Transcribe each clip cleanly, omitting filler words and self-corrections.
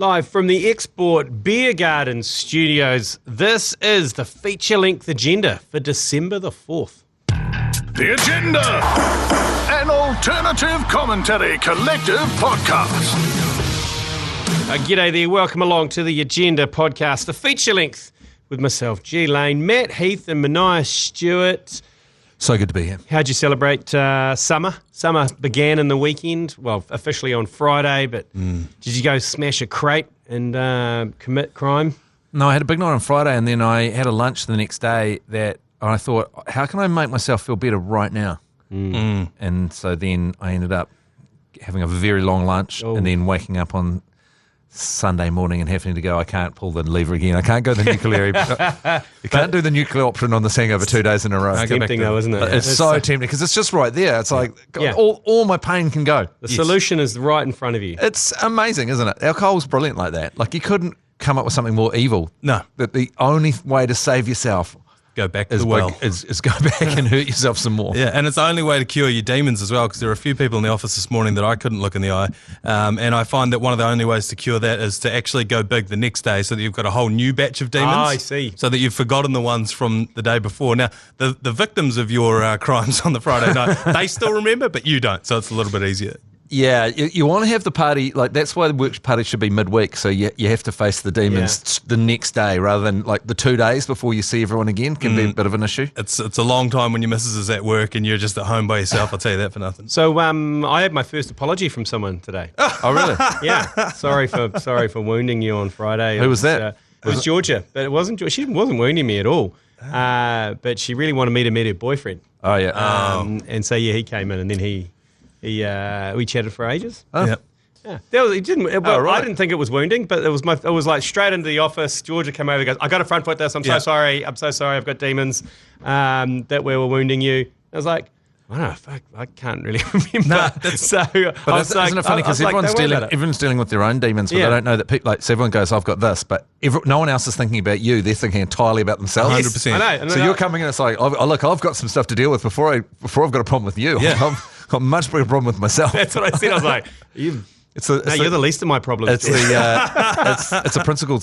Live from the Export Beer Garden Studios, this is the feature-length agenda for December the 4th. The Agenda, an alternative commentary collective podcast. G'day there, welcome along to the Agenda podcast, the feature-length with myself, G Lane, Matt Heath and Manaia Stewart. So good to be here. How'd you celebrate summer? Summer began in the weekend, well, officially on Friday, but did you go smash a crate and commit crime? No, I had a big night on Friday, and then I had a lunch the next day that I thought, how can I make myself feel better right now? And so then I ended up having a very long lunch and then waking up on Sunday morning and having to go, I can't pull the lever again. I can't go the nuclear. You can't do the nuclear option on this hangover 2 days in a row. It's tempting though, isn't it? It's so tempting because it's just right there. It's like all my pain can go. The solution is right in front of you. It's amazing, isn't it? Alcohol's brilliant like that. Like you couldn't come up with something more evil. No. That the only way to save yourself go back to the well. Is go back and hurt yourself some more. Yeah, and it's the only way to cure your demons as well, because there are a few people in the office this morning that I couldn't look in the eye. And I find that one of the only ways to cure that is to actually go big the next day so that you've got a whole new batch of demons. I see. So that you've forgotten the ones from the day before. Now, the victims of your crimes on the Friday night, they still remember, but you don't, so it's a little bit easier. Yeah, you want to have the party, like that's why the work party should be midweek, so you have to face the demons the next day rather than like the 2 days before you see everyone again can be a bit of an issue. It's a long time when your missus is at work and you're just at home by yourself, I'll tell you that for nothing. So I had my first apology from someone today. Oh, really? Yeah, sorry for wounding you on Friday. Who was that? It was Georgia, but it wasn't. She wasn't wounding me at all. But she really wanted me to meet her boyfriend. Oh, yeah. And so he came in and then we chatted for ages. Oh. Yep. Yeah, he didn't. Right. I didn't think it was wounding, but it was like straight into the office. Georgia came over, and goes, "I got to front foot this. I'm so sorry. I've got demons that we were wounding you." I was like, I don't know, fuck, I can't really remember. No, Isn't it funny because everyone's dealing with their own demons, but they don't know that people, like, so everyone goes, I've got this, but no one else is thinking about you. They're thinking entirely about themselves. 100%. I know. So you're coming in, it's like, I've got some stuff to deal with before I've got a problem with you. Yeah. I've got a much bigger problem with myself. That's what I said. I was like, you're the least of my problems. It's a principle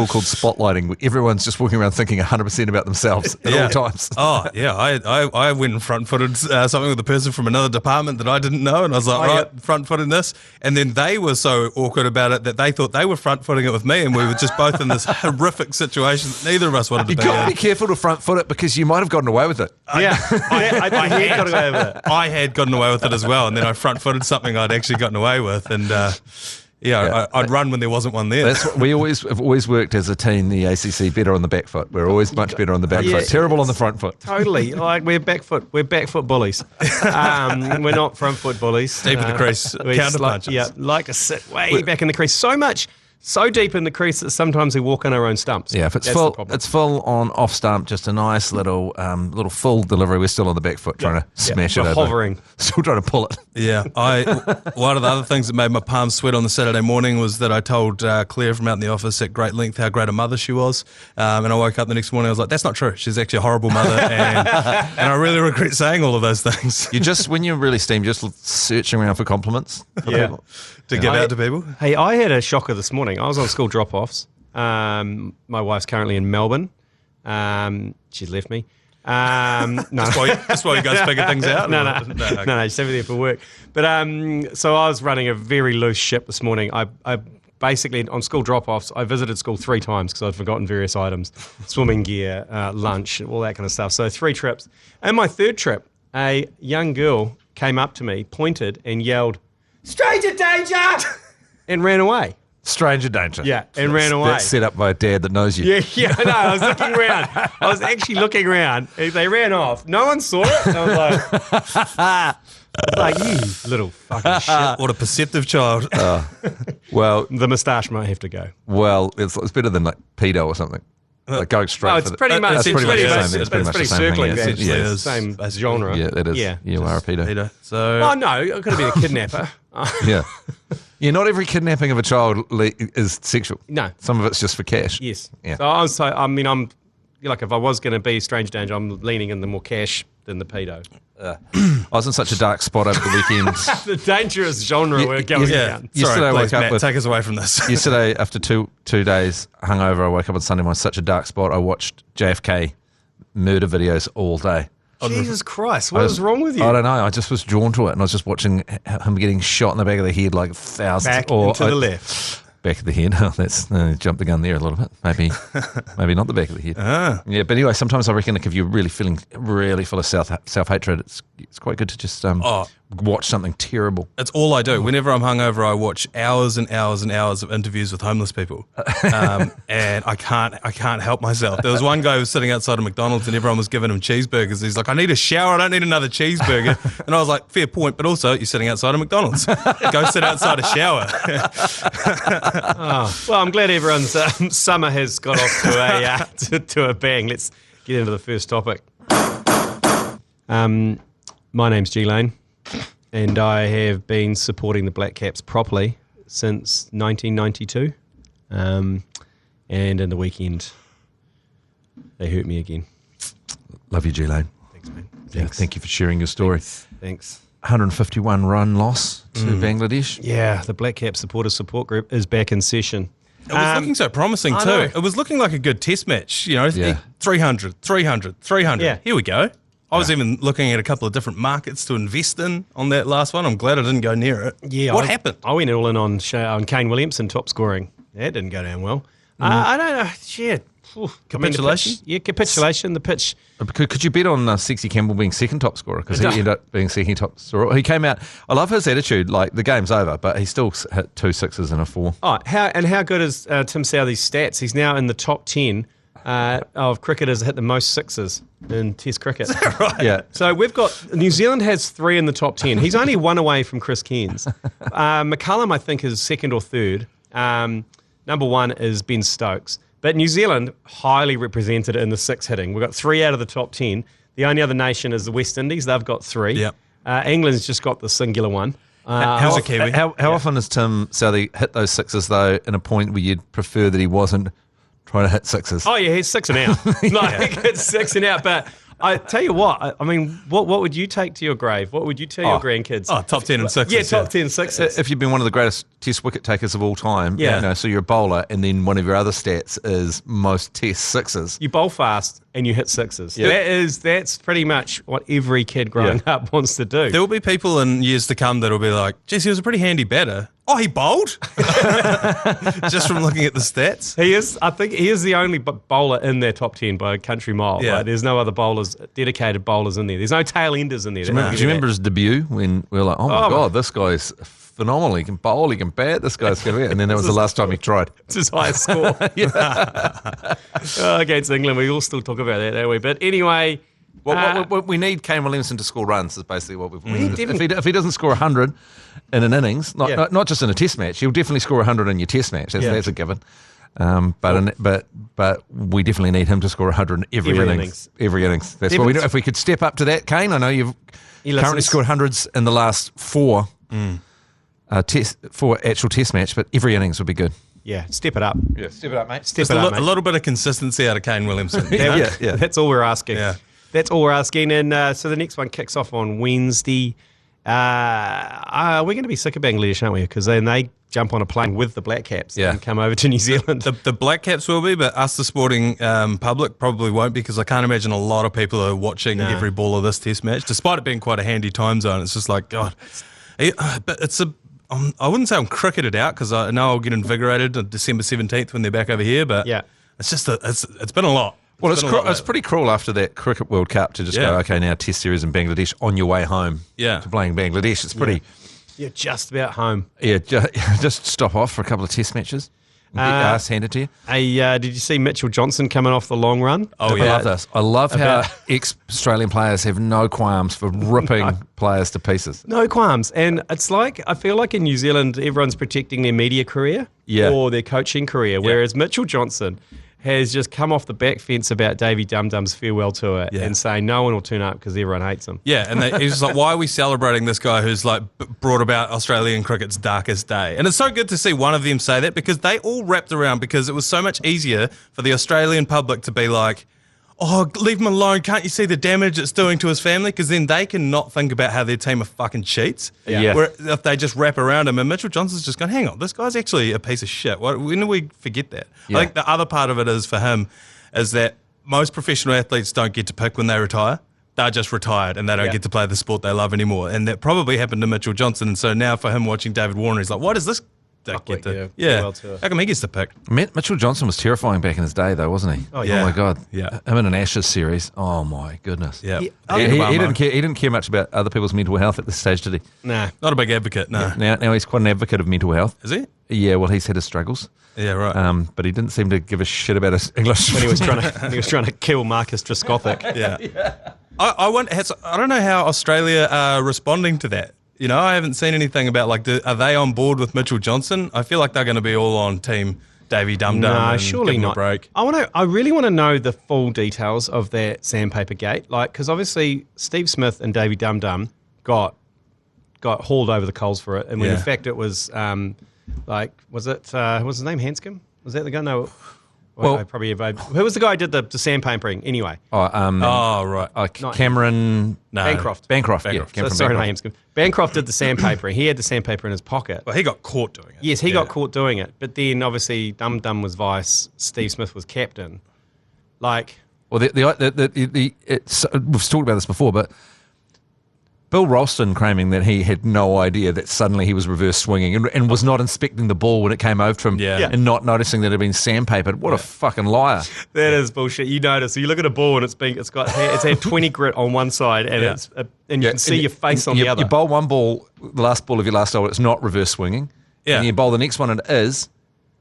called spotlighting. Everyone's just walking around thinking 100% about themselves at all times. Oh, yeah. I went and front-footed something with a person from another department that I didn't know, and I was like, front-footing this. And then they were so awkward about it that they thought they were front-footing it with me, and we were just both in this horrific situation that neither of us wanted to be in. You've got to be careful to front-foot it because you might have gotten away with it. I had gotten away with it. I had gotten away with it as well, and then I front-footed something I'd actually gotten away with, and I'd run when there wasn't one there. That's what we have always worked as a team, the ACC, better on the back foot. We're always much better on the back foot. Terrible on the front foot. Totally. Like we're back foot bullies. We're not front foot bullies. Deep in the crease, counter punches. Like to sit way back in the crease. So deep in the crease that sometimes we walk on our own stumps. Yeah, if it's full on off stump, just a nice little full delivery. We're still on the back foot trying to smash it over. Hovering. Still trying to pull it. Yeah, one of the other things that made my palms sweat on the Saturday morning was that I told Claire from out in the office at great length how great a mother she was, and I woke up the next morning, I was like, that's not true. She's actually a horrible mother, and I really regret saying all of those things. You just, when you're really steamed, just searching around for compliments. To give out to people. Hey, I had a shocker this morning. I was on school drop-offs. My wife's currently in Melbourne. She's left me. No. That's why you guys figure things out? No, she's over there for work. But so I was running a very loose ship this morning. I basically, on school drop-offs, I visited school 3 times because I'd forgotten various items, swimming gear, lunch, all that kind of stuff. So 3 trips. And my 3rd trip, a young girl came up to me, pointed and yelled, "Stranger danger!" and ran away. Stranger danger. Yeah, and ran away. That's set up by a dad that knows you. Yeah, I know. I was looking around. I was actually looking around. They ran off. No one saw it. And I was like, you little fucking shit. What a perceptive child. Well, The moustache might have to go. Well, it's better than like pedo or something. Like going straight. It's pretty much the same. It's pretty circling. Essentially, same genre. Yeah, it is. Yeah, you are a pedo. So. Oh no, it could have been a kidnapper. Yeah. Yeah, not every kidnapping of a child is sexual. No. Some of it's just for cash. Yes. Yeah. So I'm like, if I was going to be stranger danger, I'm leaning in the more cash than the pedo. I was in such a dark spot over the weekend. The dangerous genre we're going down. Yesterday I woke please, up Matt, with, take us away from this. yesterday after two days hungover, I woke up on Sunday morning in such a dark spot. I watched JFK murder videos all day. Jesus Christ, what was wrong with you? I don't know. I just was drawn to it, and I was just watching him getting shot in the back of the head like thousands. Back and to the left. Back of the head. That's jumped the gun there a little bit. Maybe not the back of the head. Yeah, but anyway, sometimes I reckon if you're really feeling really full of self-hatred, it's quite good to just watch something terrible. It's all I do. Whenever I'm hungover, I watch hours and hours and hours of interviews with homeless people, and I can't help myself. There was one guy who was sitting outside of McDonald's, and everyone was giving him cheeseburgers. He's like, "I need a shower. I don't need another cheeseburger." And I was like, "Fair point, but also you're sitting outside of McDonald's. Go sit outside a shower." Well, I'm glad everyone's summer has got off to a bang. Let's get into the first topic. My name's G Lane, and I have been supporting the Black Caps properly since 1992. And in the weekend, they hurt me again. Love you, G Lane. Thanks, man. Yeah, thank you for sharing your story. Thanks. 151 run loss to Bangladesh. Yeah, the Black Cap supporters support group is back in session. It was looking so promising I too. know. It was looking like a good test match. 300, 300. Yeah. Here we go. I was even looking at a couple of different markets to invest in on that last one. I'm glad I didn't go near it. Yeah, What happened? I went all in on Kane Williamson top scoring. That didn't go down well. I don't know. Yeah. Capitulation? Capitulation. The pitch. Could you bet on Sexy Campbell being second top scorer? Because he ended up being second top scorer. He came out. I love his attitude. Like, the game's over, but he still hit 2 6s and a 4. Oh, how good is Tim Southey's stats? He's now in the top 10 of cricketers that hit the most sixes in Test cricket. Right. Yeah. So we've got New Zealand has 3 in the top 10. He's only 1 away from Chris Cairns. McCullum, I think, is second or third. Number 1 is Ben Stokes. But New Zealand highly represented in the 6 hitting. We've got 3 out of the top 10. The only other nation is the West Indies. They've got 3. Yep. England's just got the singular one. How a Kiwi. often has Tim Southey hit those 6s, though, in a point where you'd prefer that he wasn't trying to hit 6s? Oh, yeah, he's 6 and out. It's 6 and out. But I tell you what, I mean, what would you take to your grave? What would you tell your grandkids? Oh, top 10 and 6s. Yeah, top 10 6s. If you've been one of the greatest Test wicket takers of all time, Yeah. so you're a bowler, and then one of your other stats is most Test 6s. You bowl fast and you hit 6s. Yeah. That's pretty much what every kid growing up wants to do. There will be people in years to come that will be like, geez, he was a pretty handy batter. Oh, he bowled? Just from looking at the stats. He is. I think he is the only bowler in their top 10 by a country mile. Yeah. Like, there's no other dedicated bowlers in there. There's no tail enders in there. Do you remember his debut when we were like, oh my God, this guy's phenomenal. He can bowl, he can bat, this guy's going to be. And then that was the last time he tried. It's his highest score. Against England. We all still talk about that, don't we? But anyway. We need Kane Williamson to score runs is basically what we've need. If he doesn't score 100 in an innings, not just in a test match, he'll definitely score 100 in your test match. That's a given. But we definitely need him to score 100 in every innings. Every innings. That's what we do. If we could step up to that, Kane, I know you've currently scored hundreds in the last 4 actual test match, but every innings would be good. Yeah, step it up. Yeah, step it up, mate. Step it up, mate. A little bit of consistency out of Kane Williamson. Yeah. That's all we're asking. Yeah. That's all we're asking. And so the next one kicks off on Wednesday. We're going to be sick of Bangladesh, aren't we? Because then they jump on a plane with the Black Caps and come over to New Zealand. The Black Caps will be, but us, the sporting public, probably won't, because I can't imagine a lot of people are watching every ball of this test match, despite it being quite a handy time zone. It's just like, God. But it's I wouldn't say I'm cricketed out, because I know I'll get invigorated on December 17th when they're back over here, but it's just it's been a lot. Well, it's pretty cruel after that Cricket World Cup to just go, okay, now Test series in Bangladesh on your way home to playing Bangladesh. It's pretty... You're just about home. Yeah, just stop off for a couple of Test matches and get your ass handed to you. Did you see Mitchell Johnson coming off the long run? Oh, yeah. I love this. I love how ex-Australian players have no qualms for ripping players to pieces. No qualms. And it's like, I feel like in New Zealand, everyone's protecting their media career or their coaching career, whereas Mitchell Johnson has just come off the back fence about Davey Dumb Dumb's farewell tour and saying no one will turn up because everyone hates him. Yeah, and he's just like, why are we celebrating this guy who's like brought about Australian cricket's darkest day? And it's so good to see one of them say that, because they all wrapped around, because it was so much easier for the Australian public to be like, oh, leave him alone. Can't you see the damage it's doing to his family? Because then they can not think about how their team are fucking cheats. Yeah. Where if they just wrap around him, and Mitchell Johnson's just going, hang on, this guy's actually a piece of shit. When do we forget that? Yeah. I think the other part of it is for him is that most professional athletes don't get to pick when they retire. They're just retired and they don't get to play the sport they love anymore. And that probably happened to Mitchell Johnson. And so now for him watching David Warner, he's like, why does this get to? How come he gets to pick? Mitchell Johnson was terrifying back in his day, though, wasn't he? Oh, yeah. Oh my God. Yeah. Him in an Ashes series. Oh my goodness. Yeah. He didn't care. He didn't care much about other people's mental health at this stage, did he? Nah. Not a big advocate, no. Now he's quite an advocate of mental health. Is he? Yeah. Well, he's had his struggles. Yeah, right. But he didn't seem to give a shit about his English. When he was trying to kill Marcus Trescothic. Yeah. I don't know how Australia are responding to that. You know, I haven't seen anything about, like, are they on board with Mitchell Johnson? I feel like they're going to be all on team Davey Dumb Dumb. No, and surely give him not. a break. I really want to know the full details of that sandpaper gate, like, because obviously Steve Smith and Davey Dumb Dumb got hauled over the coals for it, and when in fact it was was his name Hanscom? Was that the guy? No. Well, who was the guy who did the sandpapering anyway? Right. Cameron Bancroft. Bancroft. Yeah. Sorry, not Hanscom. Bancroft did the sandpapering. He had the sandpaper in his pocket. Well, he got caught doing it. Yes, he got caught doing it. But then obviously Dum Dum was vice, Steve Smith was captain. Like, well, we've talked about this before, but Bill Ralston claiming that he had no idea that suddenly he was reverse swinging and was not inspecting the ball when it came over to him and not noticing that it had been sandpapered. What a fucking liar. That is bullshit. You notice. So you look at a ball and it's had 20 grit on one side and you can see your face on the other. You bowl one ball, the last ball of your last over, it's not reverse swinging. Yeah. And you bowl the next one and it is.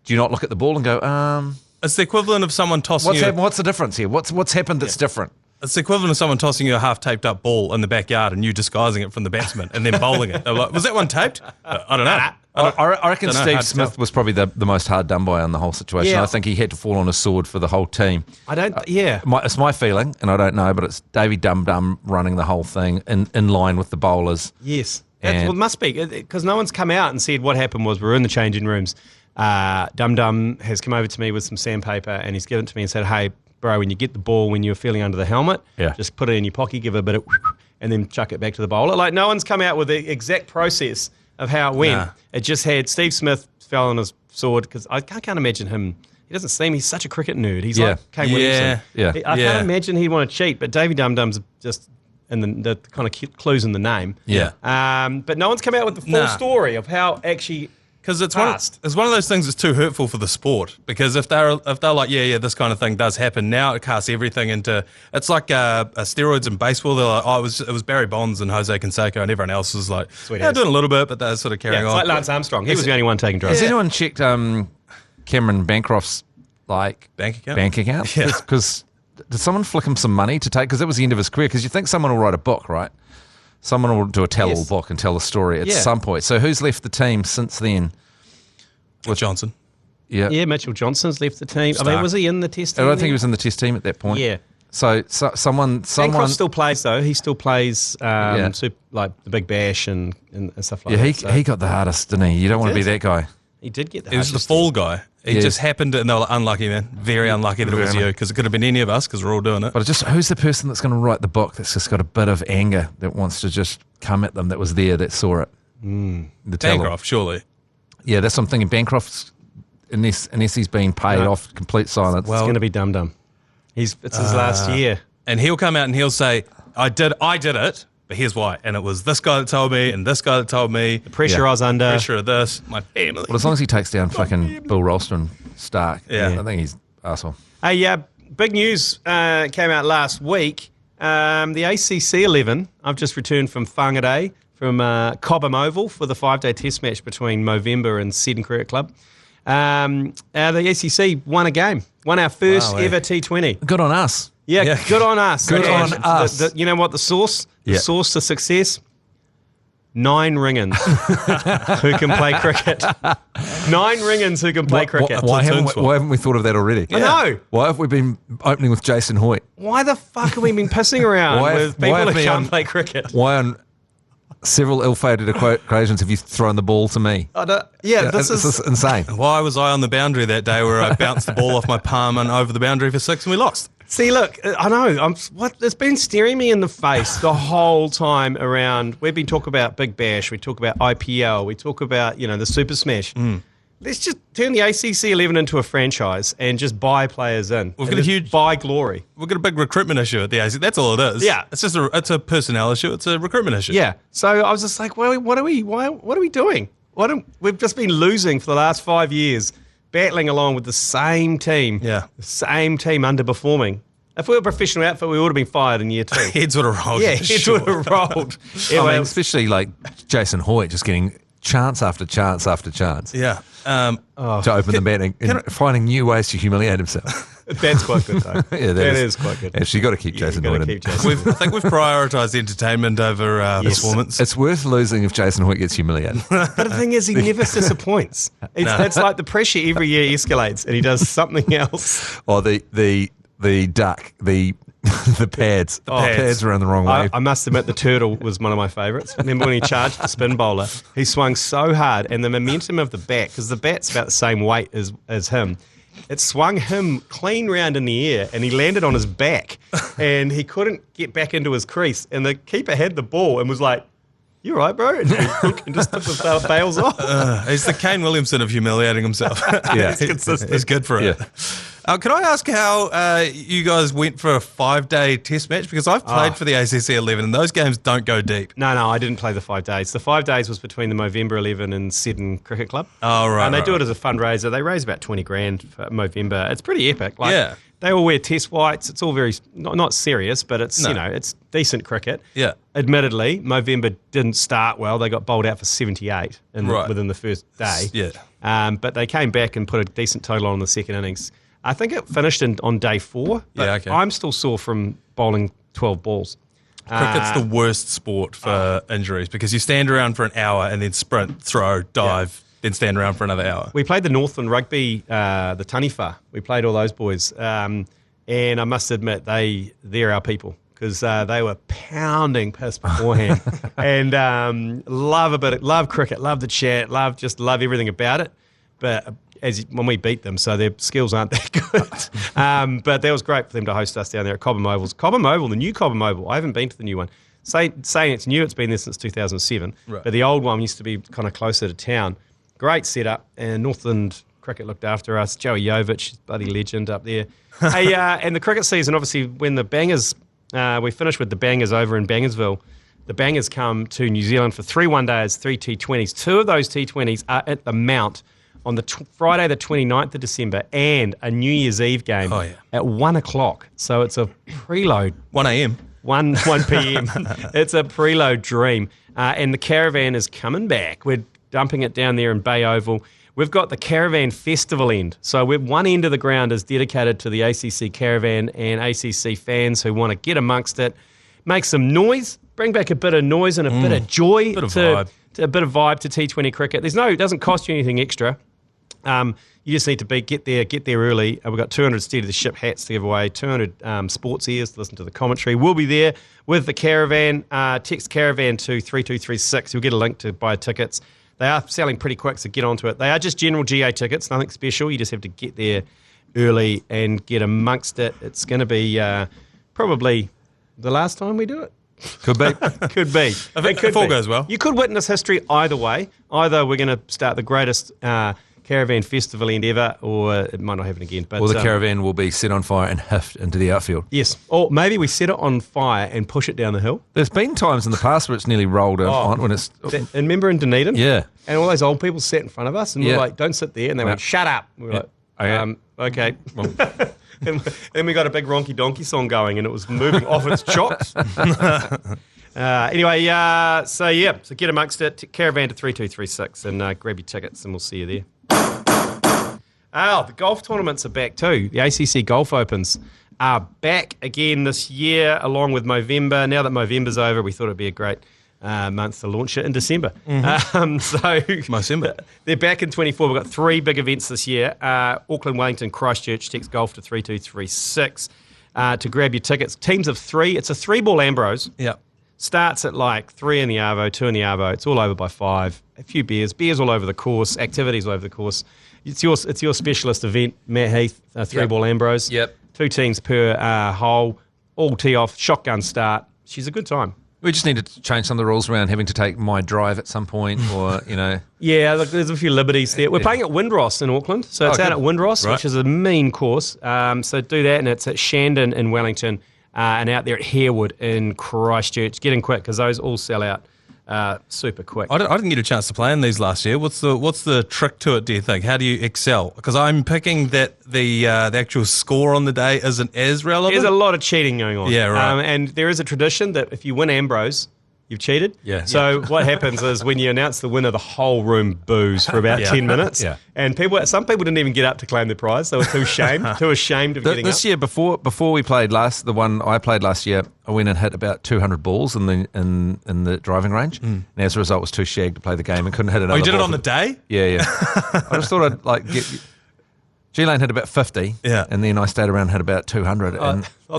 Do you not look at the ball and go, It's the equivalent of someone tossing what's the difference here? What's happened that's different? It's the equivalent of someone tossing you a half-taped up ball in the backyard and you disguising it from the batsman and then bowling it. They're like, was that one taped? I don't know. I reckon Steve Smith was probably the most hard done by on the whole situation. Yeah. I think he had to fall on his sword for the whole team. It's my feeling, and I don't know, but it's Davey Dumb Dumb running the whole thing in line with the bowlers. Yes. Well, it must be, because no one's come out and said what happened was we're in the changing rooms. Dum Dum has come over to me with some sandpaper and he's given it to me and said, hey, bro, when you get the ball, when you're feeling under the helmet, just put it in your pocket, give it a bit of and then chuck it back to the bowler. Like, no one's come out with the exact process of how it went. Nah. It just had Steve Smith fell on his sword, because I can't imagine him. He doesn't seem, he's such a cricket nerd. He's like Kane Williamson. I can't imagine he'd want to cheat, but Davey Dum Dum's just in the kind of clues in the name. Yeah. But no one's come out with the full story of how actually. Because it's one of those things that's too hurtful for the sport. Because if they're like, this kind of thing does happen, now it casts everything into. It's like steroids in baseball. They're like, it was Barry Bonds and Jose Canseco, and everyone else was like, doing a little bit, but they're sort of carrying on. It's like Lance Armstrong. He was the only one taking drugs. Has anyone checked Cameron Bancroft's bank account? Yeah. Because did someone flick him some money to take? Because that was the end of his career. Because you think someone will write a book, right? Someone will do a tell-all book and tell the story at some point. So who's left the team since then? With Johnson. Yeah, Mitchell Johnson's left the team. Stark. I mean, was he in the test team? I don't think he was in the test team at that point. Yeah. So someone Bancroft still plays, though. He still plays like the Big Bash and stuff like that. He got the hardest, didn't he? You don't want to be that guy. He did get the hardest. He was the fall guy. He just happened to, and they were like, unlucky, man. Very unlucky that it was you, because it could have been any of us, because we're all doing it. But who's the person that's going to write the book that's just got a bit of anger that wants to just come at them, that was there, that saw it? Bancroft, surely. Yeah, that's what I'm thinking. Bancroft's, unless he's being paid off, complete silence. Well, it's going to be Dum Dum. It's his last year. And he'll come out and he'll say, I did it, but here's why. And it was this guy that told me, and this guy that told me. The pressure I was under. Pressure of this, my family. Well, as long as he takes down fucking Bill Ralston Stark, I think he's arsehole. Hey, big news came out last week. The ACC 11, I've just returned from Whangarei, from Cobham Oval for the 5-day test match between Movember and Seddon Cricket Club. The ACC won a game, won our first ever T20. Good on us. Yeah, good on us. Good on us. You know what the source? The source to success? 9 ringans who can play cricket. 9 ringans who can play cricket. Why haven't we thought of that already? I know. Why have we been opening with Jason Hoyt? Why the fuck have we been pissing around with people who can't play cricket? Why on several ill-fated occasions have you thrown the ball to me? This is insane. Why was I on the boundary that day where I bounced the ball off my palm and over the boundary for 6 and we lost? See, look, I know. It's been staring me in the face the whole time around. We've been talking about Big Bash. We talk about IPL. We talk about, the Super Smash. Let's just turn the ACC 11 into a franchise and just buy players in. We've got a huge buy glory. We've got a big recruitment issue at the ACC. That's all it is. Yeah, it's just it's a personnel issue. It's a recruitment issue. Yeah. So I was just like, well, what are we doing? We've just been losing for the last 5 years, battling along with the same team. Yeah. The same team underperforming. If we were a professional outfit, we would have been fired in year 2. Heads would have rolled. Yeah, heads would have rolled. Anyway, especially like Jason Hoyt just getting chance after chance after chance. Yeah. To open the batting and finding new ways to humiliate himself. That's quite good, though. Yeah, that is quite good. Actually, you've got to keep Jason Hoyt in. I think we've prioritised entertainment over performance. It's worth losing if Jason Hoyt gets humiliated. But the thing is, he never disappoints. It's like the pressure every year escalates and he does something else. Or the duck, the pads. The pads are in the wrong way. I must admit, the turtle was one of my favourites. Remember when he charged the spin bowler? He swung so hard, and the momentum of the bat, because the bat's about the same weight as him, it swung him clean round in the air, and he landed on his back, and he couldn't get back into his crease. And the keeper had the ball and was like, "You right, bro?" And just took the bails off. He's the Kane Williamson of humiliating himself. Yeah, he's consistent. He's good for it. Yeah. Can I ask how you guys went for a 5-day test match? Because I've played for the ACC 11 and those games don't go deep. No, I didn't play the 5 days. The 5 days was between the Movember 11 and Seddon Cricket Club. Oh, right. And they do it as a fundraiser. They raise about 20 grand for Movember. It's pretty epic. Yeah. They all wear test whites. It's all very, not serious, but it's, it's decent cricket. Yeah. Admittedly, Movember didn't start well. They got bowled out for 78 within the first day. Yeah. But they came back and put a decent total on in the second innings. I think it finished on day 4. But yeah, okay. I'm still sore from bowling 12 balls. Cricket's the worst sport for injuries because you stand around for an hour and then sprint, throw, dive, then stand around for another hour. We played the Northland Rugby, the Taniwha. We played all those boys. And I must admit, they're our people because they were pounding piss beforehand. And love cricket, love the chat, love everything about it. But when we beat them, so their skills aren't that good. But that was great for them to host us down there at Cobham Oval. Cobham Oval, the new Cobham Oval, I haven't been to the new one. Saying it's new, it's been there since 2007. Right. But the old one used to be kind of closer to town. Great setup, and Northland Cricket looked after us. Joey Jovich, bloody legend up there. Hey, and the cricket season, obviously, when the Bangers, we finished with the Bangers over in Bangersville. The Bangers come to New Zealand for 3 one-days, 3 T20s. 2 of those T20s are at the Mount on the Friday the 29th of December and a New Year's Eve game at 1 o'clock. So it's a preload. 1 a.m. 1 p.m. It's a preload dream. And the caravan is coming back. We're dumping it down there in Bay Oval. We've got the Caravan Festival end. So one end of the ground is dedicated to the ACC Caravan and ACC fans who want to get amongst it, make some noise, bring back a bit of noise and a bit of joy, a bit of vibe to T20 cricket. It doesn't cost you anything extra. You just need to get there early. We've got 200 Steady the Ship hats to give away, 200 sports ears to listen to the commentary. We'll be there with the caravan. Text caravan to 32336. You'll get a link to buy tickets. They are selling pretty quick, so get onto it. They are just general GA tickets, nothing special. You just have to get there early and get amongst it. It's going to be probably the last time we do it. Could be. Could be. If all goes well. You could witness history either way. Either we're going to start the greatest caravan festival end ever, or it might not happen again. But, or the caravan will be set on fire and hiffed into the outfield. Yes. Or maybe we set it on fire and push it down the hill. There's been times in the past where it's nearly rolled on when it's... And remember in Dunedin? Yeah. And all those old people sat in front of us and we were like, don't sit there. And they went, shut up. We were like, okay. Well. And then we got a big Ronky Donkey song going and it was moving off its chocks. Anyway, so get amongst it. Caravan to 3236 and grab your tickets and we'll see you there. The golf tournaments are back too. The ACC Golf Opens are back again this year along with Movember. Now that Movember's over, we thought it'd be a great month to launch it in December. December. They're back in 24. We've got 3 big events this year. Auckland, Wellington, Christchurch. Text golf to 3236 to grab your tickets. Teams of 3. It's a 3-ball Ambrose. Yep. Starts at like 3 in the Arvo, 2 in the Arvo. It's all over by 5. A few beers all over the course. Activities all over the course. It's your specialist event, Matt Heath, 3-ball Ambrose. Yep. 2 teams per hole, all tee off, shotgun start. She's a good time. We just need to change some of the rules around having to take my drive at some point, or Yeah, look, there's a few liberties there. We're playing at Windross in Auckland, so it's out at Windross, which is a mean course. So do that, and it's at Shandon in Wellington, and out there at Harewood in Christchurch. Get in quick because those all sell out super quick. I didn't get a chance to play in these last year. What's the trick to it, do you think? How do you excel? Because I'm picking that the actual score on the day isn't as relevant. There's a lot of cheating going on. Yeah, right. And there is a tradition that if you win Ambrose, you've cheated. Yeah. So what happens is when you announce the winner, the whole room boos for about 10 minutes. Yeah. And some people didn't even get up to claim their prize. They were too ashamed of getting This up. year, before we played the one I played last year, I went and hit about 200 balls in the driving range. And as a result, I was too shagged to play the game and couldn't hit another. Oh, you did it ball on the day? Yeah. I just thought I'd get. G Lane hit about 50, and then I stayed around and hit about 200.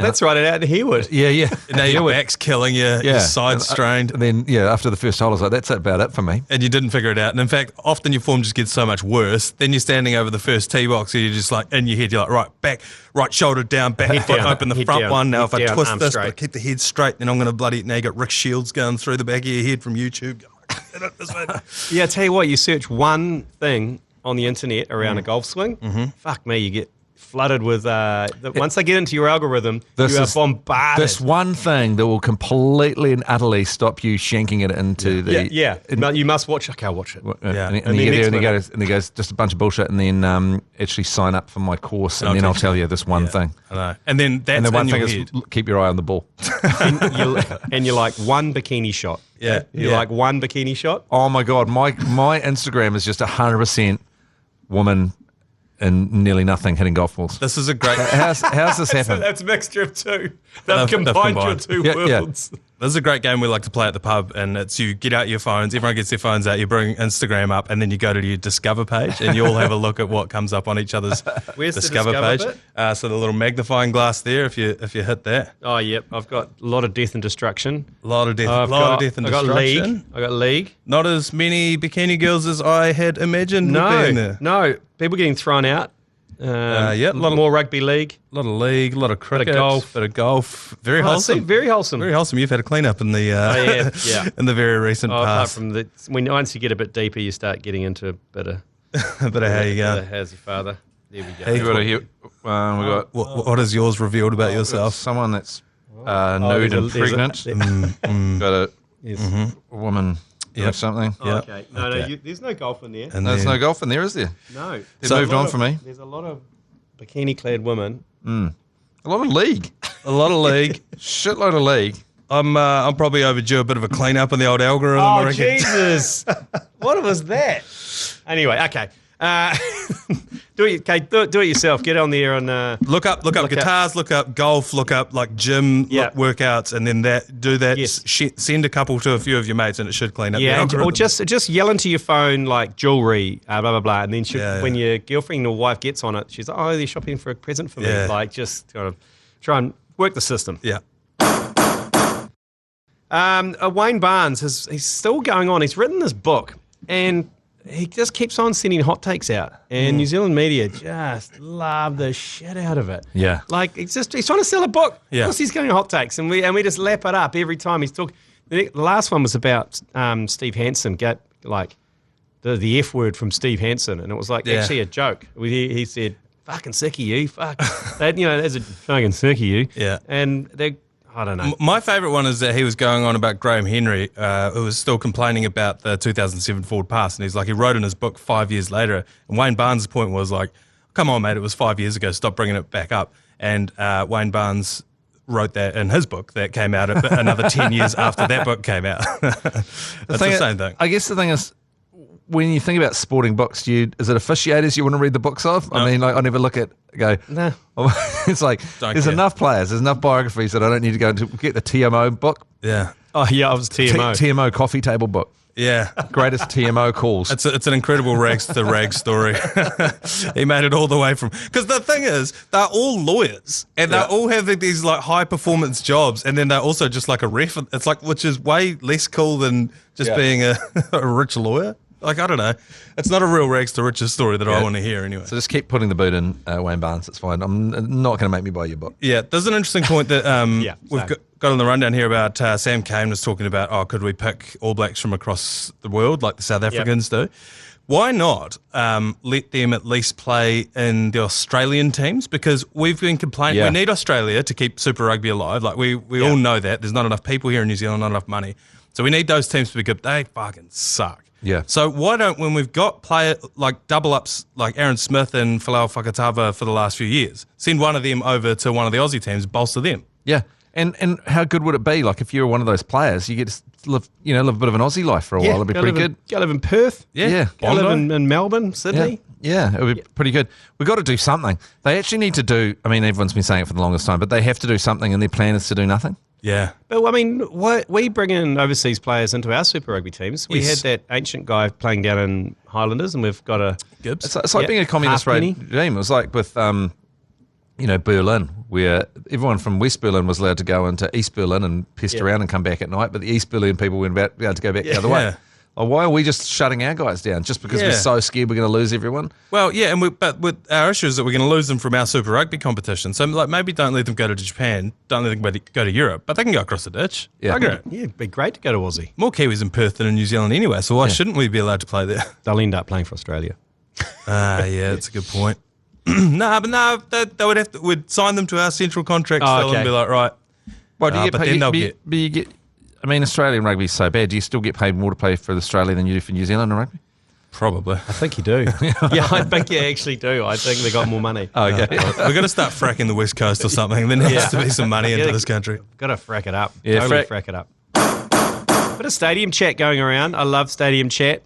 That's right, out in Harewood. Yeah. Now your back's killing you, your side's strained. And then, after the first hole, I was like, that's about it for me. And you didn't figure it out. And in fact, often your form just gets so much worse. Then you're standing over the first tee box and you're just like, in your head, you're like, right, back, right shoulder down, back foot open the front one. Now if I twist this, but I keep the head straight, then I'm going to now you got Rick Shields going through the back of your head from YouTube. Yeah, I tell you what, you search one thing on the internet around a golf swing, fuck me, you get flooded with, once they get into your algorithm, you are bombarded. This one thing that will completely and utterly stop you shanking it into the... Yeah. You must watch, okay, I'll watch it. And you get there and he goes, just a bunch of bullshit, and then actually sign up for my course, and then I'll tell you this one thing. I know. And then that's and the one in thing your is head. keep your eye on the ball. and you're like one bikini shot. Yeah. You're like one bikini shot. Oh my God, my Instagram is just 100% woman and nearly nothing hitting golf balls. This is a great... How's this happen? That's a mixture of two. They've combined your two worlds. This is a great game we like to play at the pub, and it's you get out your phones, everyone gets their phones out, you bring Instagram up, and then you go to your Discover page, and you all have a look at what comes up on each other's Where's Discover the page. So the little magnifying glass there, if you hit that. Oh, yep. I've got a lot of death and destruction. A lot of death and I got destruction. I got league. Not as many bikini girls as I had imagined would be in there. No. People getting thrown out. More rugby league. A lot of league, a lot of cricket, bit of golf. Very wholesome. Very wholesome. Very wholesome. You've had a clean up in the in the very recent Apart past. from once you get a bit deeper, you start getting into a bit of But how you go? How's your father? There we go. Hey, we got what is yours revealed about yourself? someone that's nude and pregnant. Got a woman doing something. Oh, okay. No, there's no golf in there. And There's no golf in there, is there? No. They moved on for me. There's a lot of bikini-clad women. A lot of league. a lot of league. Shitload of league. I'm probably overdue a bit of a clean up in the old algorithm. I Oh, reckon. Jesus. What was that? Anyway, okay. Do it yourself. Get on there and Look up guitars, look up golf, look up like gym workouts, and then do that. Yes. Send a couple to a few of your mates, and it should clean up. the yeah, algorithm. or just yell into your phone like jewelry, blah blah blah, and then when your girlfriend or wife gets on it, she's like, "Oh, they're shopping for a present for me." Yeah. Like, just kind of try and work the system. Yeah. Wayne Barnes he's still going on. He's written this book, and he just keeps on sending hot takes out, and New Zealand media just love the shit out of it. Yeah. Like he's trying to sell a book. Yeah. Of course he's getting hot takes, and we just lap it up every time he's talking. The last one was about Steve Hansen get like the F word from Steve Hansen, and it was like actually a joke. He said, "Fucking sick of you, fuck." There's a fucking sick of you. Yeah. And I don't know. My favourite one is that he was going on about Graham Henry, who was still complaining about the 2007 Ford Pass, and he wrote in his book 5 years later, and Wayne Barnes' point was like, come on, mate, it was 5 years ago, stop bringing it back up. And Wayne Barnes wrote that in his book that came out another 10 years after that book came out. It's the same thing. I guess the thing is, when you think about sporting books, is it officiators you want to read the books of? No. I mean, like, I never go, Nah. it's like, there's care. enough players, there's enough biographies that I don't need to go into. Get the TMO book. Yeah. Oh yeah, I was TMO. TMO coffee table book. Yeah. Greatest TMO calls. It's an incredible rags to rags story. He made it all the way from... Because the thing is, they're all lawyers, and they all have these like high performance jobs, and then they're also just like a ref. It's like, which is way less cool than just being a rich lawyer. Like, I don't know. It's not a real rags to riches story that I want to hear anyway. So just keep putting the boot in, Wayne Barnes. It's fine. I'm not going to make me buy your book. Yeah, there's an interesting point that we've same. got on the rundown here about Sam Cane was talking about, could we pick All Blacks from across the world like the South Africans do? Why not let them at least play in the Australian teams? Because we've been complaining, we need Australia to keep Super Rugby alive. Like, we all know that. There's not enough people here in New Zealand, not enough money. So we need those teams to be good. They fucking suck. Yeah. So why don't, when we've got player like double-ups like Aaron Smith and Folau Fakatava for the last few years, send one of them over to one of the Aussie teams, bolster them. Yeah. And how good would it be? Like, if you're one of those players, you get to live a bit of an Aussie life for a while. It'd be pretty good. Go live in Perth. Yeah. Go live in Melbourne, Sydney. Yeah, it would be pretty good. We've got to do something. They actually need to do, I mean, everyone's been saying it for the longest time, but they have to do something, and their plan is to do nothing. Yeah. But, I mean, we bring in overseas players into our Super Rugby teams. We had that ancient guy playing down in Highlanders, and we've got a... Gibbs. It's like being a communist regime. It was like with... Berlin, where everyone from West Berlin was allowed to go into East Berlin and pest around and come back at night, but the East Berlin people weren't allowed to go back the other way. Like, why are we just shutting our guys down just because we're so scared we're going to lose everyone? Well, yeah, but with our issue is that we're going to lose them from our Super Rugby competition. So, like, maybe don't let them go to Japan, don't let them go to Europe, but they can go across the ditch. Yeah. it'd be great to go to Aussie. More Kiwis in Perth than in New Zealand anyway, so why shouldn't we be allowed to play there? They'll end up playing for Australia. Yeah, that's a good point. They would have to. We'd sign them to our central contract still and be like, right. Well, do you get but paid? then they'll get. You get. I mean, Australian rugby is so bad. Do you still get paid more to play for Australia than you do for New Zealand in rugby? Probably. I think you do. I think you actually do. I think they got more money. Okay. We're going to start fracking the West Coast or something. There needs to be some money into this country. Got to frack it up. Yeah, totally frack it up. Bit of stadium chat going around. I love stadium chat.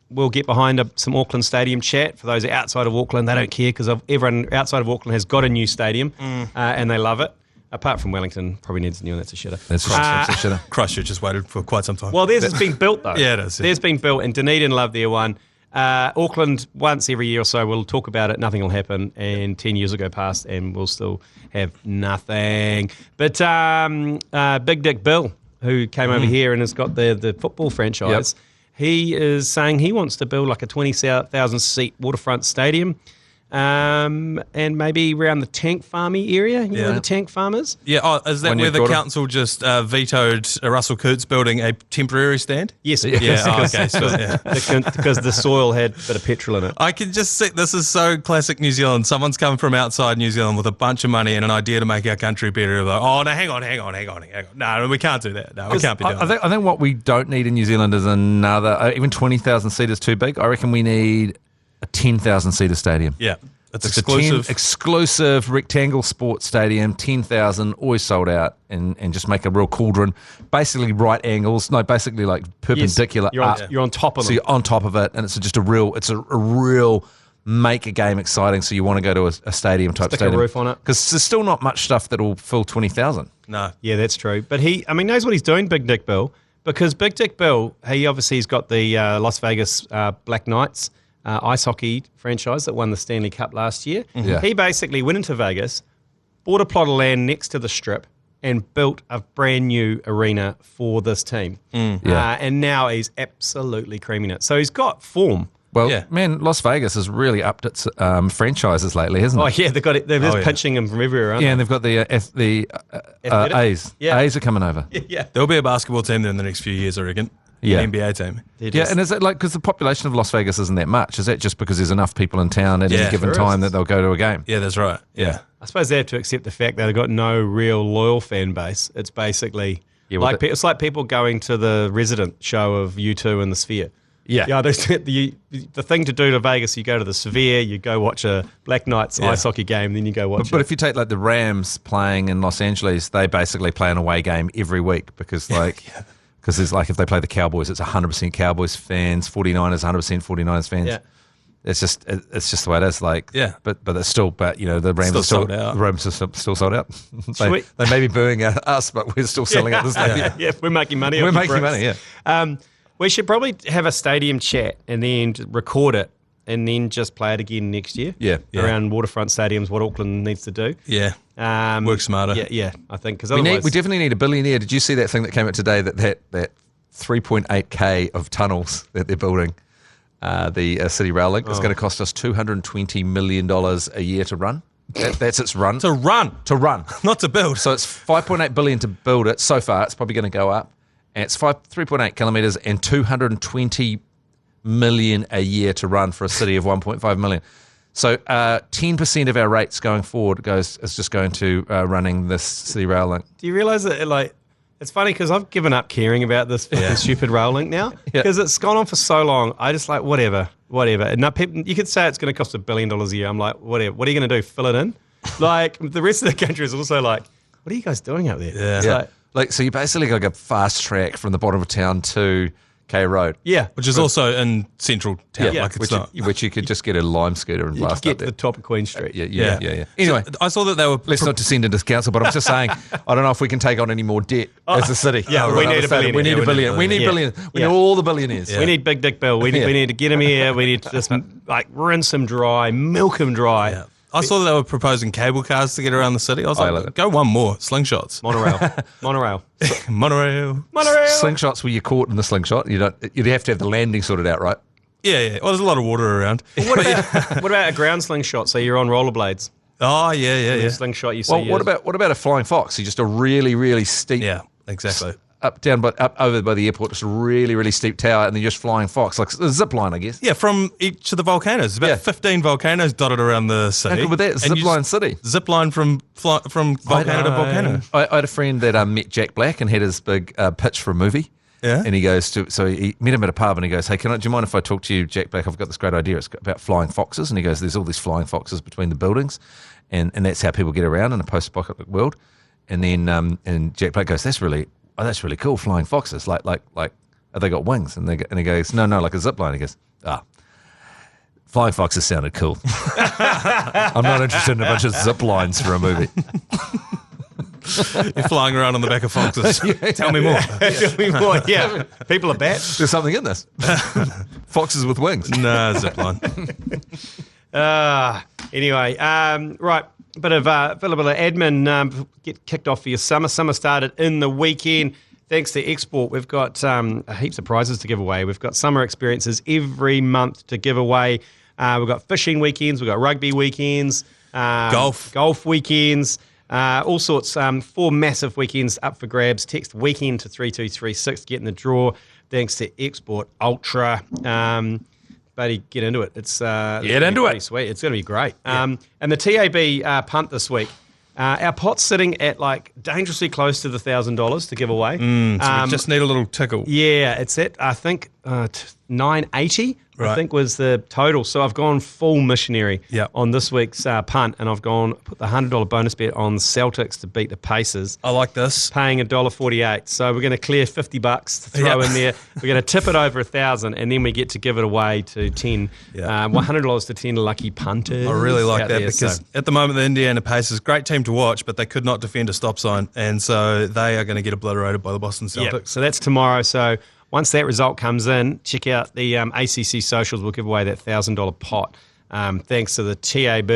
We'll get behind some Auckland stadium chat. For those outside of Auckland, they don't care because everyone outside of Auckland has got a new stadium and they love it. Apart from Wellington, probably needs a new one. That's a shitter. That's a shitter. Christchurch has waited for quite some time. Well, theirs has been built, though. Yeah, it is. Theirs been built, and Dunedin love their one. Auckland, once every year or so, we'll talk about it. Nothing will happen, and 10 years will go past, and we'll still have nothing. But Big Dick Bill, who came over here and has got the football franchise, he is saying he wants to build like a 20,000-seat waterfront stadium. And maybe around the tank farmy area, you know where the tank farmers? Yeah, is that where the council just vetoed Russell Coote's building a temporary stand? Yes. Because the soil had a bit of petrol in it. I can just see, this is so classic New Zealand. Someone's come from outside New Zealand with a bunch of money and an idea to make our country better. Like, oh, no, hang on. No, we can't do that. No, we can't be doing that. I think what we don't need in New Zealand is another, even 20,000 seat is too big. I reckon we need a 10,000 seater stadium. Yeah. It's exclusive. Exclusive rectangle sports stadium, 10,000, always sold out, and just make a real cauldron. Basically right angles, basically like perpendicular up. You're on top of it. So you're on top of it, and it's just a real make a game exciting, so you want to go to a stadium type Stick stadium. a roof on it. Because there's still not much stuff that will fill 20,000. No. Yeah, that's true. But he knows what he's doing, Big Dick Bill, because Big Dick Bill, he obviously has got the Las Vegas Black Knights ice hockey franchise that won the Stanley Cup last year. Mm-hmm. Yeah. He basically went into Vegas, bought a plot of land next to the Strip, and built a brand new arena for this team. And now he's absolutely creaming it. So he's got form. Well, man, Las Vegas has really upped its franchises lately, hasn't it? Oh, yeah, they've got it. They're just pinching them from everywhere, aren't they? Yeah, and they've got the A's. Yeah. A's are coming over. Yeah. There'll be a basketball team there in the next few years, I reckon. Yeah. An NBA team. And is it like, because the population of Las Vegas isn't that much, is that just because there's enough people in town at any given time that they'll go to a game? Yeah, that's right. Yeah. I suppose they have to accept the fact that they've got no real loyal fan base. It's basically it's like people going to the Resident show of U2 and the Sphere. Yeah, the thing to do to Vegas, you go to the Sphere, you go watch a Black Knights ice hockey game, then you go watch But if you take like the Rams playing in Los Angeles, they basically play an away game every week because because it's like if they play the Cowboys, it's 100% Cowboys fans, 49ers, 100% 49ers fans. Yeah. It's just the way it is. Like, but it's still, but the Rams still are still sold out. The Rams are still sold out. they may be booing us, but we're still selling out the stadium. Yeah, we're making money. We're making money. Yeah. We should probably have a stadium chat and then record it and then just play it again next year. Yeah. Around waterfront stadiums, what Auckland needs to do. Yeah. Work smarter. Yeah, I think. Because we definitely need a billionaire. Did you see that thing that came out today that 3.8K of tunnels that they're building? the City Rail Link, is going to cost us $220 million a year to run. That's its run. To run. To run. Not to build. So it's $5.8 billion to build it so far. It's probably going to go up. And it's 3.8 kilometres and $220 million a year to run for a city of 1.5 million. So 10% of our rates going forward is just going to running this City Rail Link. Do you realise that, it's funny because I've given up caring about this stupid rail link now because it's gone on for so long. I just whatever. And now people, you could say it's going to cost $1 billion a year. I'm like, whatever. What are you going to do? Fill it in? The rest of the country is also like, what are you guys doing up there? Yeah. So you basically got a fast track from the bottom of town to K Road. Yeah. Which is also in central town. Yeah. Which you could just get a lime scooter and you blast could up get to there. the top of Queen Street. Yeah. Anyway, So I saw that they were. let's not descend into council, but I'm just saying, I don't know if we can take on any more debt as a city. Yeah, we need a billionaire. We need a billion. We need billion. We need all the billionaires. We need Big Dick Bill. We need to get him here. We need to just rinse him dry, milk him dry. Yeah. I saw that they were proposing cable cars to get around the city. I was like, go one more. Slingshots. Monorail. Monorail. Slingshots where you're caught in the slingshot. You'd have to have the landing sorted out, right? Yeah. Well, there's a lot of water around. What about a ground slingshot? So you're on rollerblades. Oh, yeah. Slingshot. You see. Well, what about a flying fox? You're just a really, really steep. Yeah, exactly. Up over by the airport, just a really, really steep tower, and then just flying fox, like a zip line, I guess. Yeah, from each of the volcanoes. About 15 volcanoes dotted around the city. How good with that? Zip line city. Zip line from volcano to volcano. I had a friend that met Jack Black and had his big pitch for a movie. Yeah. And he goes so he met him at a pub and he goes, hey, do you mind if I talk to you, Jack Black? I've got this great idea. It's about flying foxes. And he goes, there's all these flying foxes between the buildings. And that's how people get around in a post-apocalyptic world. And then and Jack Black goes, that's really cool, flying foxes. Like have they got wings? And he goes, no, like a zip line. He goes, flying foxes sounded cool. I'm not interested in a bunch of zip lines for a movie. You're flying around on the back of foxes. Tell me more. Tell me more. Yeah. People are bad. There's something in this. Foxes with wings. No, zip line. Anyway, right. Bit of admin get kicked off for your summer. Summer started in the weekend. Thanks to Export, we've got heaps of prizes to give away. We've got summer experiences every month to give away. We've got fishing weekends. We've got rugby weekends. Golf weekends. All sorts. 4 massive weekends up for grabs. Text weekend to 3236. Get in the draw. Thanks to Export Ultra. Buddy, get into it. It's pretty sweet. It's going to be great. And the TAB punt this week. Our pot's sitting at dangerously close to the $1,000 to give away. So we just need a little tickle. Yeah, it's at I think $980. Right. I think was the total. So I've gone full missionary Yep. on this week's punt, and I've put the $100 bonus bet on the Celtics to beat the Pacers. I like this. Paying $1.48. So we're going to clear $50 to throw in there. We're going to tip it over 1,000, and then we get to give it away to 10. $100 to 10 lucky punters. I really like out that there, because so. at the moment the Indiana Pacers, great team to watch, but they could not defend a stop sign, and so they are going to get obliterated by the Boston Celtics. Yep. So that's tomorrow. So once that result comes in, check out the ACC socials. We'll give away that $1,000 pot. Thanks to the TAB.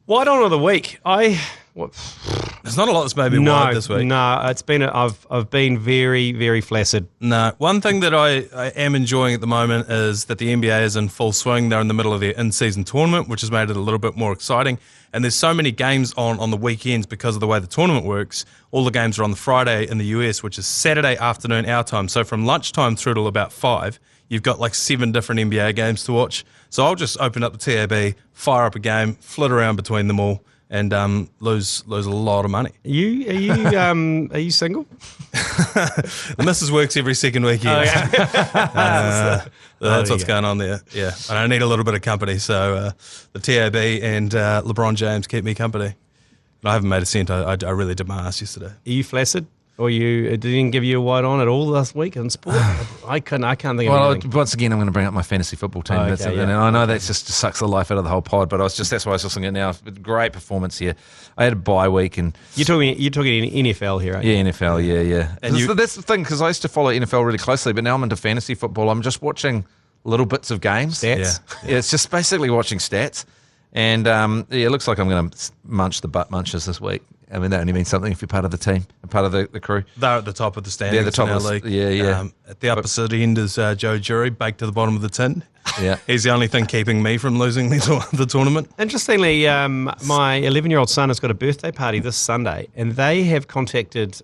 White on of the week. There's not a lot that's made me wide this week. No, it's been. I've been very, very flaccid. No. One thing that I am enjoying at the moment is that the NBA is in full swing. They're in the middle of their in-season tournament, which has made it a little bit more exciting. And there's so many games on the weekends because of the way the tournament works. All the games are on the Friday in the US, which is Saturday afternoon our time. So from lunchtime through till about 5, you've got 7 different NBA games to watch. So I'll just open up the TAB, fire up a game, flit around between them all, and lose a lot of money. Are you single? The missus works every second weekend. That's what's going on there. Yeah, and I need a little bit of company. So the TAB and LeBron James keep me company. And I haven't made a cent. I really did my ass yesterday. Are you flaccid? Or didn't give you a white on at all last week in sport? I can't think of anything. Once again, I'm going to bring up my fantasy football team. And I know that just sucks the life out of the whole pod, but that's why I was listening to it now. Great performance here. I had a bye week, and you're talking NFL here, right? Yeah, NFL, yeah. And that's the thing, because I used to follow NFL really closely, but now I'm into fantasy football. I'm just watching little bits of games. Stats. Yeah, it's just basically watching stats. And it looks like I'm going to munch the butt munchers this week. I mean, that only means something if you're part of the team and part of the crew. They're at the top of the standings They're the top in our of the, league. yeah. At the opposite end is Joe Jury, baked to the bottom of the tin. Yeah. He's the only thing keeping me from losing the tournament. Interestingly, my 11-year-old son has got a birthday party this Sunday, and they have contacted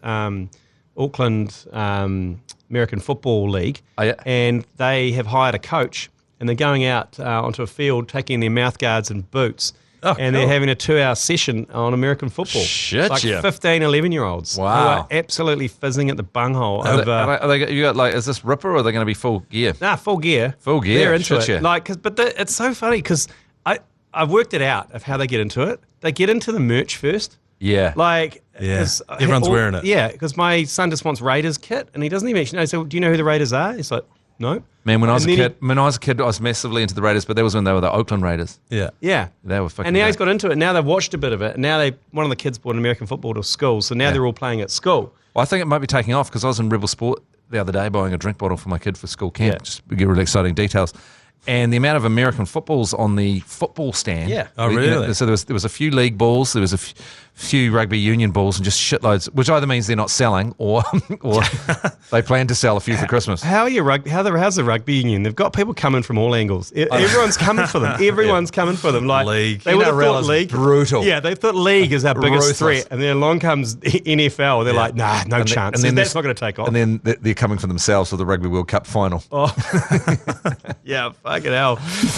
Auckland American Football League, and they have hired a coach, and they're going out onto a field, taking their mouth guards and boots, and they're having a 2-hour session on American football. Shit, like 15, 11-year-olds who are absolutely fizzing at the bunghole. You got like, is this Ripper or are they going to be full gear? Nah, full gear. Full gear. They're into it. Yeah. Like, it's so funny because I've worked it out of how they get into it. They get into the merch first. Yeah. Like, everyone's wearing it. Yeah, because my son just wants Raiders kit, and he doesn't even know. So, do you know who the Raiders are? He's like, no. Man, when I was a kid, I was massively into the Raiders, but that was when they were the Oakland Raiders. Yeah. Yeah. They were fucking And now great. he's got into it. Now they've watched a bit of it. And now one of the kids brought American football to school, so now they're all playing at school. Well, I think it might be taking off because I was in Rebel Sport the other day buying a drink bottle for my kid for school camp. Yeah. Just to get really exciting details. And the amount of American footballs on the football stand. Yeah. Oh, really? So there was a few league balls, there was a few rugby union balls, and just shitloads, which either means they're not selling or they plan to sell a few for Christmas. How's the rugby union? They've got people coming from all angles. Everyone's coming for them. Everyone's coming for them. Like League. They would have thought league brutal. Yeah, they thought league is our biggest Ruthless. threat, and then along comes NFL. They're like, nah, no chance. And then that's not going to take off. And then they're coming for themselves for the Rugby World Cup final. Oh, yeah, fucking hell.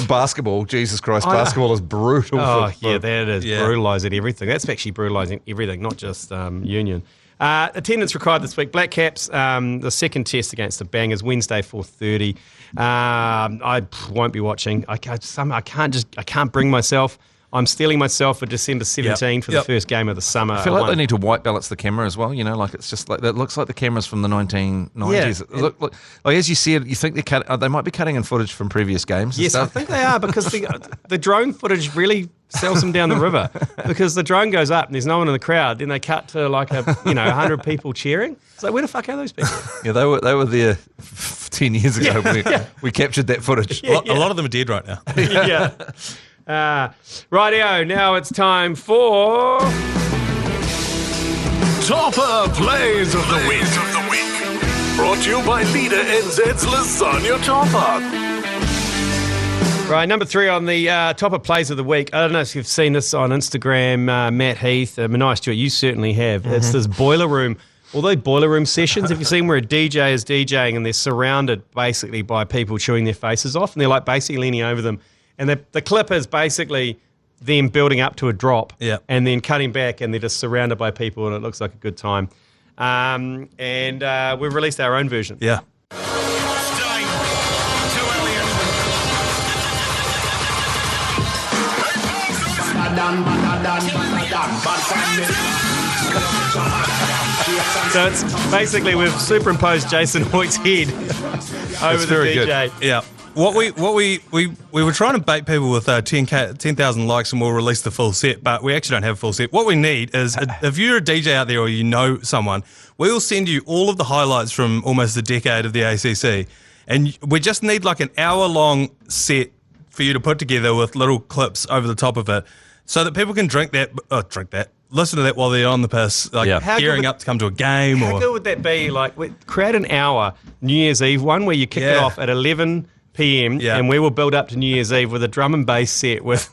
Basketball, Jesus Christ, basketball is brutal. Oh, yeah, that is Yeah. brutalising everything. That's actually brutalising everything, not just union. Attendance required this week. Black Caps, the second test against the Bangers, Wednesday, 4:30. I won't be watching. I can't bring myself. I'm steeling myself for December 17 for the first game of the summer. I feel like they need to white balance the camera as well. You know, like it's just like that looks like the cameras from the 1990s. Yeah. Look, like as you said, you think they might be cutting in footage from previous games. And Yes, stuff. I think they are because the drone footage really sells them down the river because the drone goes up and there's no one in the crowd. Then they cut to like 100 people cheering. It's like, where the fuck are those people? Yeah, they were there 10 years ago. We captured that footage. A lot of them are dead right now. Yeah. Rightio, now it's time for Toppa Plays of the Week. Brought to you by Leader NZ's Lasagna Toppa. Right, number 3 on the Toppa Plays of the Week. I don't know if you've seen this on Instagram, Matt Heath, Manaia Stewart, you certainly have. Mm-hmm. It's this boiler room, all those boiler room sessions. Have you seen where a DJ is DJing and they're surrounded basically by people chewing their faces off and they're like basically leaning over them. And the clip is basically them building up to a drop and then cutting back and they're just surrounded by people and it looks like a good time. And we've released our own version. Yeah. So it's basically we've superimposed Jason Hoyt's head over the DJ. Good. Yeah. What we were trying to bait people with 10,000 likes and we'll release the full set, but we actually don't have a full set. What we need is, if you're a DJ out there or you know someone, we will send you all of the highlights from almost a decade of the ACC. And we just need like an hour-long set for you to put together with little clips over the top of it so that people can listen to that while they're on the piss, like gearing up to come to a game. How good would that be? Like, create an hour New Year's Eve one where you kick it off at 11 p.m. and we will build up to New Year's Eve with a drum and bass set with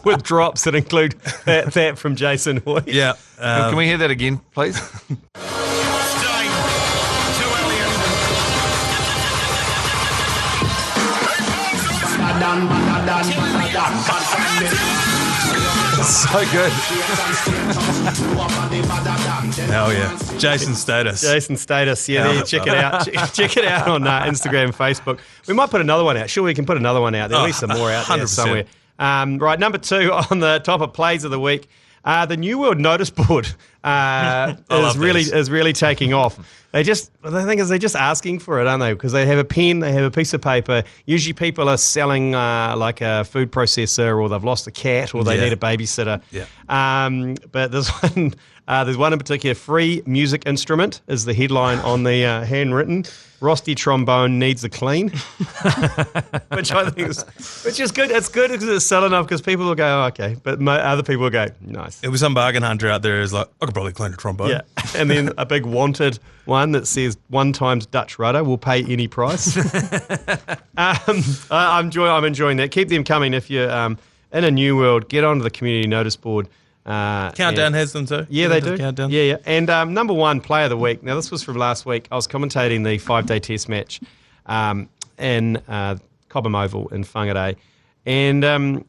with drops that include that from Jason Hoyt. Yeah. Can we hear that again, please? So good. Hell yeah. Jason Status. Jason Status, there, check it out. Check it out on Instagram and Facebook. We might put another one out. Sure, we can put another one out. There'll be some more out there 100%. somewhere. Right, number 2 on the Toppa Plays of the Week. The New World Notice Board is really taking off. The thing is, they're just asking for it, aren't they? Because they have a pen, they have a piece of paper. Usually people are selling like a food processor, or they've lost a cat, or they need a babysitter. Yeah. But there's one in particular, free music instrument is the headline on the handwritten. Rusty trombone needs a clean, which I think is good. It's good because it's subtle enough because people will go, oh, okay, but other people will go, nice. It was some bargain hunter out there who's like, I could probably clean a trombone. Yeah, and then a big wanted one that says 1 times Dutch rudder will pay any price. I'm enjoying that. Keep them coming. If you're in a new world, get onto the community notice board. Countdown has them too. Yeah, they do. Countdown. Yeah. And number one player of the week. Now, this was from last week. I was commentating the 5-day test match in Cobham Oval in Whangarei. And the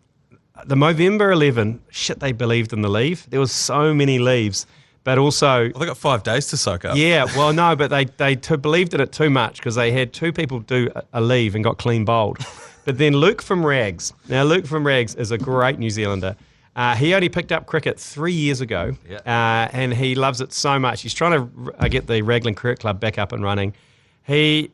Movember 11, they believed in the leave. There was so many leaves. But also... Well, they got 5 days to soak up. Yeah, well, no, but they believed in it too much because they had 2 people do a leave and got clean bowled. But then Luke from Rags. Now, Luke from Rags is a great New Zealander. He only picked up cricket 3 years ago, and he loves it so much. He's trying to get the Raglan Cricket Club back up and running. He's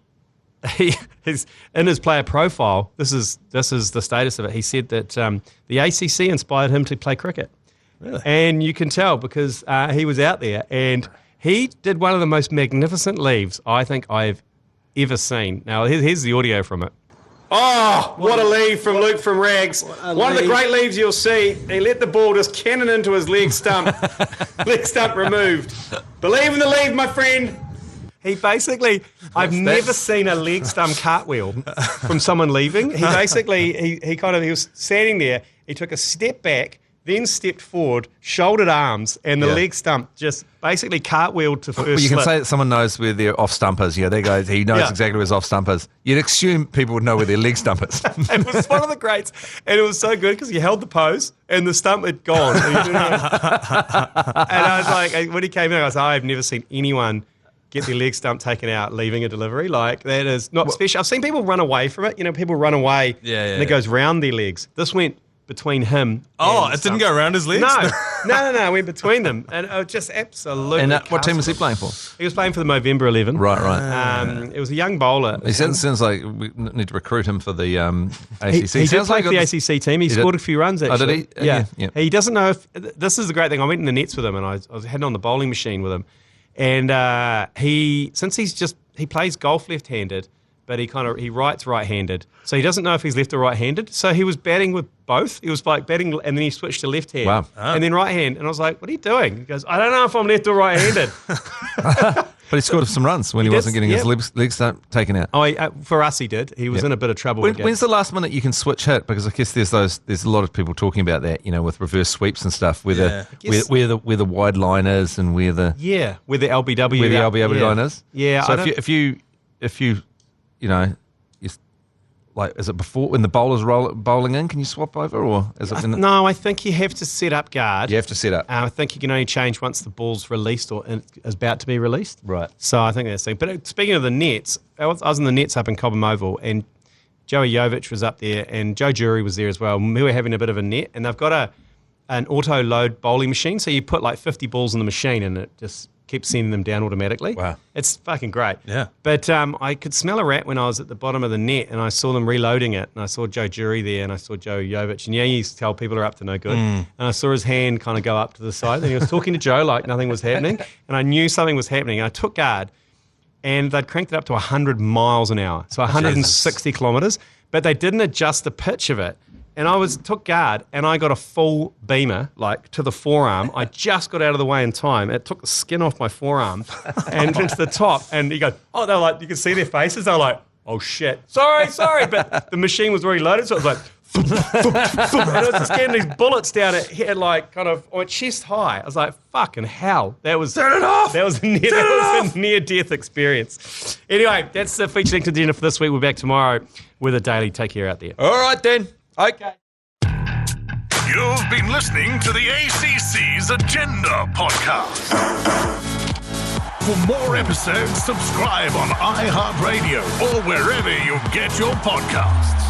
in his player profile. This is the status of it. He said that the ACC inspired him to play cricket. Really? And you can tell because he was out there, and he did one of the most magnificent leaves I think I've ever seen. Now, here's the audio from it. Oh, what a leave from Luke from Rags. One of the great leaves you'll see. He let the ball just cannon into his leg stump. Leg stump removed. Believe in the leave, my friend. He basically, I've never seen a leg stump cartwheel from someone leaving. He basically, he was standing there. He took a step back, then stepped forward, shouldered arms, and the leg stump just basically cartwheeled to first Well, you can slip. say that someone knows where their off stumpers. Yeah, there goes. He knows exactly where his off stumpers. You'd assume people would know where their leg stumpers. It was one of the greats, and it was so good because he held the pose, and the stump had gone. And I was like, when he came in, I was like, I've never seen anyone get their leg stump taken out leaving a delivery. Like, that is not special. I've seen people run away from it. You know, people run away, and it goes round their legs. This went between him. Oh, it didn't go around his legs? No, it went between them. And it was just absolutely. And what team was he playing for? He was playing for the Movember 11. Right. It was a young bowler. He sounds like we need to recruit him for the ACC. He did play for the ACC team. He scored a few runs, actually. Oh, did he? Yeah. He doesn't know if... This is the great thing. I went in the nets with him, and I was heading on the bowling machine with him. And he plays golf left-handed, but he writes right-handed. So he doesn't know if he's left or right-handed. So he was batting with both. He was like batting, and then he switched to left hand. Wow. And then right hand. And I was like, what are you doing? He goes, I don't know if I'm left or right-handed. But he scored some runs when he wasn't getting his leg stump taken out. Oh, for us he did. He was in a bit of trouble. When's the last minute you can switch hit? Because I guess there's a lot of people talking about that, you know, with reverse sweeps and stuff, where the wide line is and where the LBW line is. Yeah. So if you is it before when the bowler's bowling in? Can you swap over, or is it? No, I think you have to set up guard. You have to set up. I think you can only change once the ball's released or is about to be released. Right. So I think that's the thing. But speaking of the nets, I was in the nets up in Cobham Oval, and Joey Jovich was up there, and Joe Jury was there as well. We were having a bit of a net, and they've got an auto load bowling machine, so you put like 50 balls in the machine, and it just keeps sending them down automatically. Wow. It's fucking great. Yeah. But I could smell a rat when I was at the bottom of the net, and I saw them reloading it, and I saw Joe Jury there, and I saw Joe Jovich, and you used to tell people are up to no good. And I saw his hand kind of go up to the side, and he was talking to Joe like nothing was happening, and I knew something was happening. And I took guard, and they'd cranked it up to 100 miles an hour, so 160 kilometres, but they didn't adjust the pitch of it. And I took guard, and I got a full beamer, like, to the forearm. I just got out of the way in time. It took the skin off my forearm and into the top. And you go, oh, they're like, you can see their faces. They're like, oh, shit. Sorry. But the machine was already loaded, so it was like, and I was just getting these bullets down at like, kind of, on chest high. I was like, fucking hell. Turn it off! That was a near-death experience. Anyway, that's the feature length agenda for this week. We're back tomorrow with a daily. Take care out there. All right, then. Okay. You've been listening to the ACC's Agenda podcast. For more episodes, subscribe on iHeartRadio or wherever you get your podcasts.